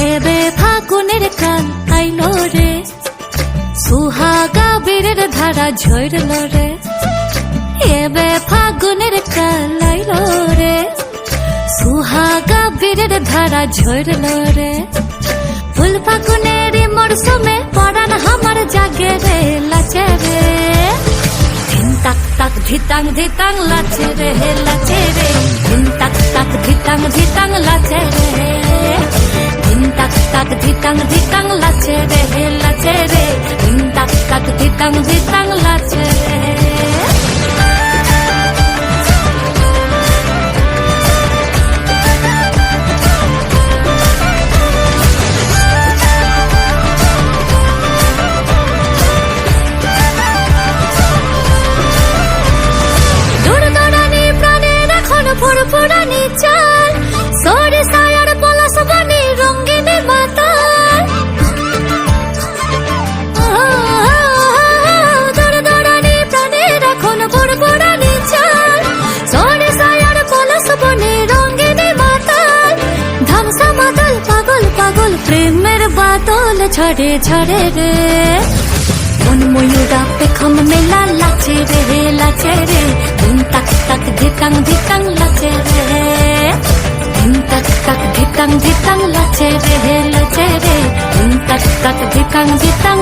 এবে ফাগুনের কাল আইলো রে, সুহাগা বীরের ধারা ঝরল রে। এবে ফাগুনের কাল আইলো রে, সুহাগা বীরের ধারা ঝরল রে। ফুল ফাগুনের মরশুমে পরাণ আমার জাগে রে, লাচে রে। ধিন তাক তাক ধিতাং ধিতাং লাচে রে, লাচে রে। ধিন তাক তাক ধিতাং ধিতাং লাচে রে। ধিন তাক তাক ধিতাং ধিতাং লাচে রে, লাচে রে। ধিন তাক তাক ধিতাং ধিতাং লাচে রে। ফুরফুরানি চাল সরে সায়ার পলাশ বনে রঙিনী মাতাল। দৌড়ানি প্রাণের এখন ফুরফুরানি চাল সরে সায়ার পলাশ বনে রঙিনী মাতাল। ধামসা মাতাল পাগল পাগল প্রেমের বাদল ঝরে ঝরে রে। মন ময়ূরা পেখম মেলা লাচে রে, লাচে রে। ধিন তাক তাক ধিতাং ধিতাং লাচে রে। ধিন তাক তাক ধিতাং ধিতাং লাচে রে, লাচে রে। ধিন তাক তাক ধিতাং ধিতাং